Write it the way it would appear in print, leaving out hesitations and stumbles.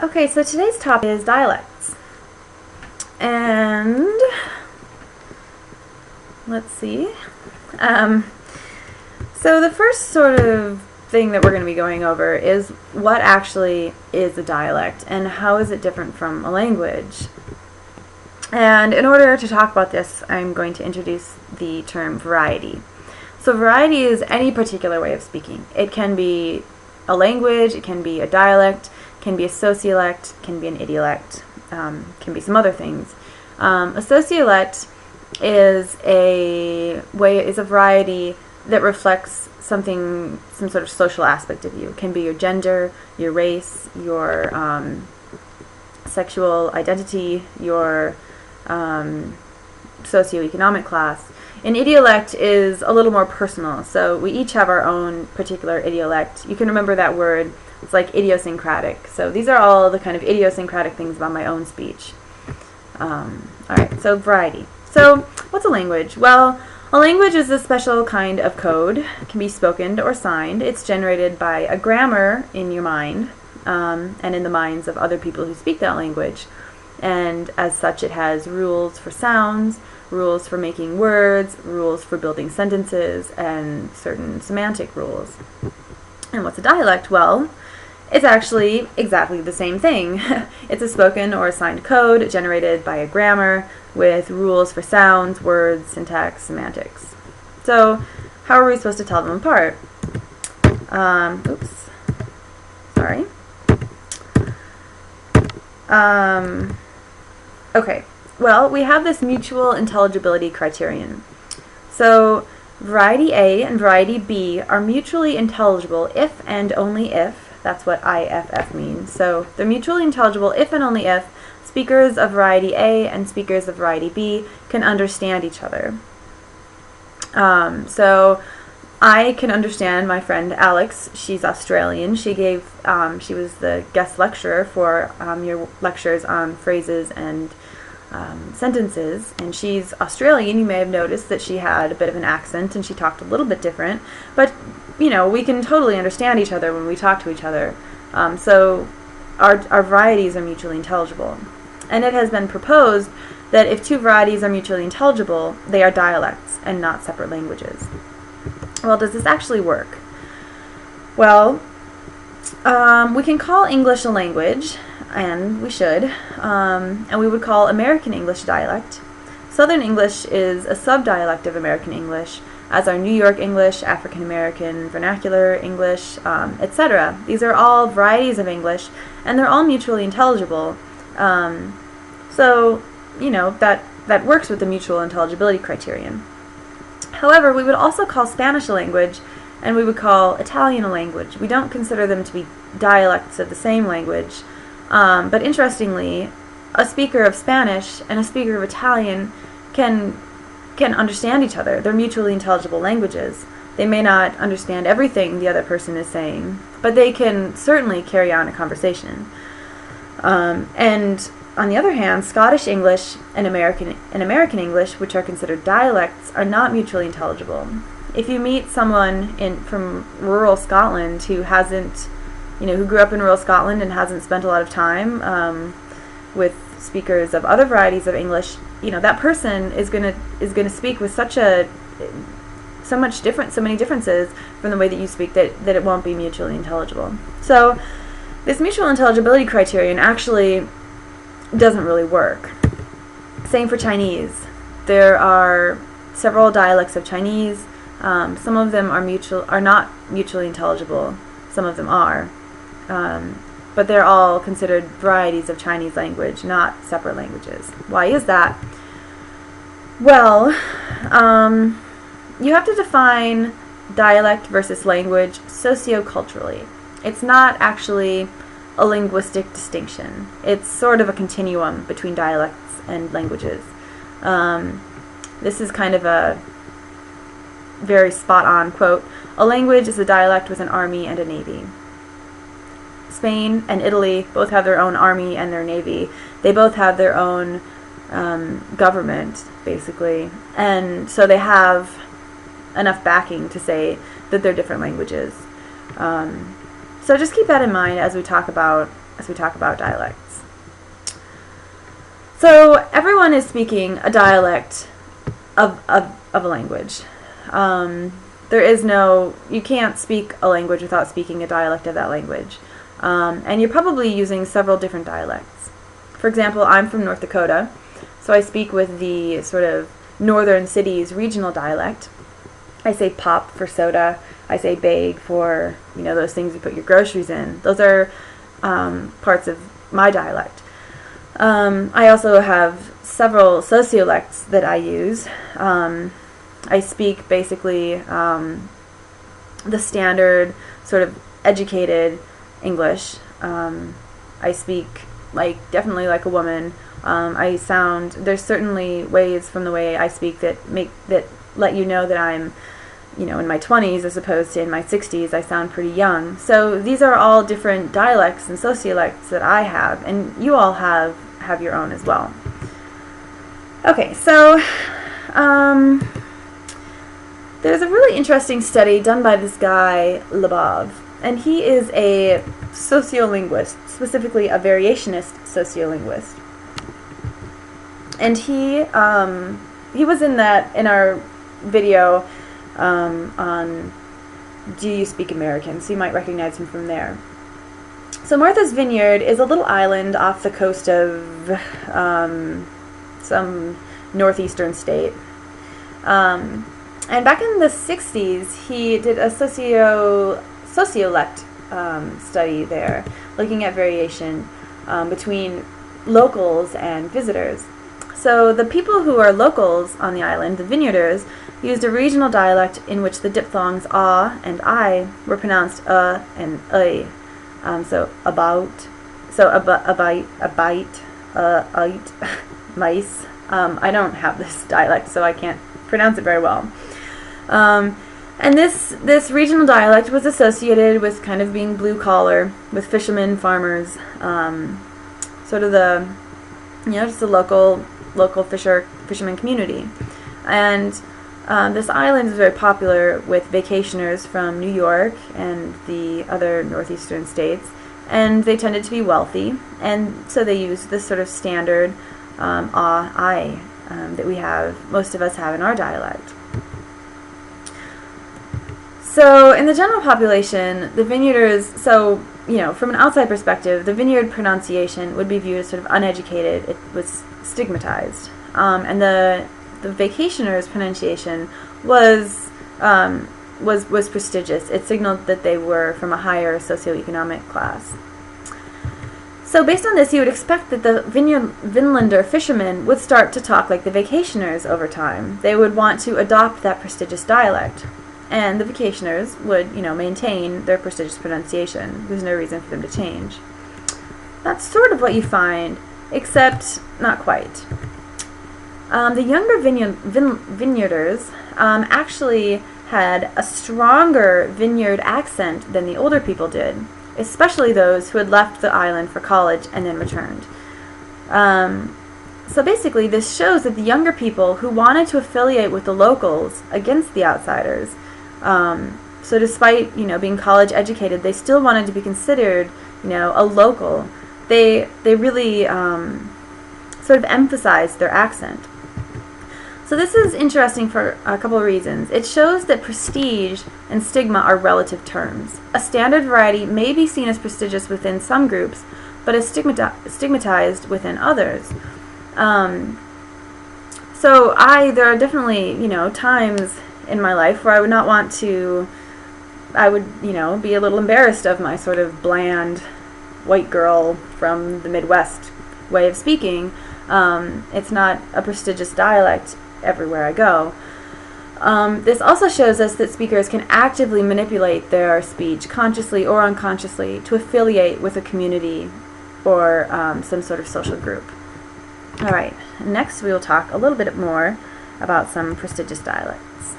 Okay, so today's topic is dialects. And let's see. So the first sort of thing that we're going to be going over is what actually is a dialect and how is it different from a language. And in order to talk about this, I'm going to introduce the term variety. So variety is any particular way of speaking. It can be a language, it can be a dialect, can be a sociolect, can be an idiolect, can be some other things. A sociolect is a variety that reflects some sort of social aspect of you. It can be your gender, your race, your sexual identity, your socioeconomic class. An idiolect is a little more personal, so we each have our own particular idiolect. You can remember that word. It's like idiosyncratic. So these are all the kind of idiosyncratic things about my own speech. Alright, so variety. So what's a language? Well, a language is a special kind of code. It can be spoken or signed. It's generated by a grammar in your mind and in the minds of other people who speak that language. And as such, it has rules for sounds, rules for making words, rules for building sentences, and certain semantic rules. And what's a dialect? Well, it's actually exactly the same thing. It's a spoken or signed code generated by a grammar with rules for sounds, words, syntax, semantics. So how are we supposed to tell them apart? Okay, well, we have this mutual intelligibility criterion. So variety A and variety B are mutually intelligible if and only if, that's what IFF means. So they're mutually intelligible if and only if speakers of variety A and speakers of variety B can understand each other. So I can understand my friend Alex. She's Australian. She was the guest lecturer for your lectures on phrases and sentences, and she's Australian. You may have noticed that she had a bit of an accent and she talked a little bit different, but we can totally understand each other when we talk to each other. So our varieties are mutually intelligible. And it has been proposed that if two varieties are mutually intelligible, they are dialects and not separate languages. Well, does this actually work? Well, we can call English a language, and we should, and we would call American English dialect. Southern English is a subdialect of American English, as are New York English, African American Vernacular English, etc. These are all varieties of English, and they're all mutually intelligible. So, that works with the mutual intelligibility criterion. However, we would also call Spanish a language, and we would call Italian a language. We don't consider them to be dialects of the same language. But interestingly, a speaker of Spanish and a speaker of Italian can understand each other. They're mutually intelligible languages. They may not understand everything the other person is saying, but they can certainly carry on a conversation. And on the other hand, Scottish English and American English, which are considered dialects, are not mutually intelligible. If you meet someone from rural Scotland who grew up in rural Scotland and hasn't spent a lot of time with speakers of other varieties of English, that person is gonna speak with so many differences from the way that you speak that it won't be mutually intelligible. So this mutual intelligibility criterion actually doesn't really work. Same for Chinese. There are several dialects of Chinese. Some of them are not mutually intelligible. Some of them are. But they're all considered varieties of Chinese language, not separate languages. Why is that? Well, you have to define dialect versus language socioculturally. It's not actually a linguistic distinction. It's sort of a continuum between dialects and languages. This is kind of a very spot-on quote. A language is a dialect with an army and a navy. Spain and Italy both have their own army and their navy. They both have their own government, basically. And so they have enough backing to say that they're different languages. So just keep that in mind as we talk about as we talk about dialects. So everyone is speaking a dialect of a language. There is no, you can't speak a language without speaking a dialect of that language. And you're probably using several different dialects. For example, I'm from North Dakota, so I speak with the sort of northern cities regional dialect. I say pop for soda. I say bag for, those things you put your groceries in. Those are parts of my dialect. I also have several sociolects that I use. I speak basically the standard sort of educated English. I speak definitely like a woman. There's certainly ways from the way I speak that let you know that I'm, in my 20s as opposed to in my 60s. I sound pretty young. So these are all different dialects and sociolects that I have, and you all have your own as well. Okay, so there's a really interesting study done by this guy, Labov, and he is a sociolinguist, specifically a variationist sociolinguist. And he was in our video on Do You Speak American, so you might recognize him from there. So Martha's Vineyard is a little island off the coast of some northeastern state. And back in the 60s, he did a sociolect study there, looking at variation between locals and visitors. So the people who are locals on the island, the vineyarders, used a regional dialect in which the diphthongs ah and I were pronounced and a. So about, a bite, mice. I don't have this dialect, so I can't pronounce it very well. And this regional dialect was associated with kind of being blue collar, with fishermen, farmers, sort of the, just the local fisherman community. And this island is very popular with vacationers from New York and the other northeastern states, and they tended to be wealthy, and so they used this sort of standard I that most of us have in our dialect. So in the general population, the vineyarders, from an outside perspective, the vineyard pronunciation would be viewed as sort of uneducated. It was stigmatized. And the vacationers' pronunciation was prestigious. It signaled that they were from a higher socioeconomic class. So based on this, you would expect that the Vinlander fishermen would start to talk like the vacationers over time. They would want to adopt that prestigious dialect. And the vacationers would, maintain their prestigious pronunciation. There's no reason for them to change. That's sort of what you find, except not quite. The younger vineyarders actually had a stronger vineyard accent than the older people did, especially those who had left the island for college and then returned. So basically, this shows that the younger people who wanted to affiliate with the locals against the outsiders, so despite being college educated, they still wanted to be considered a local. They really sort of emphasized their accent. So this is interesting for a couple of reasons. It shows that prestige and stigma are relative terms. A standard variety may be seen as prestigious within some groups, but is stigmatized within others. So there are definitely, times in my life where I would not want to, I would, be a little embarrassed of my sort of bland white girl from the Midwest way of speaking. It's not a prestigious dialect everywhere I go. This also shows us that speakers can actively manipulate their speech, consciously or unconsciously, to affiliate with a community or some sort of social group. All right, next we will talk a little bit more about some prestigious dialects.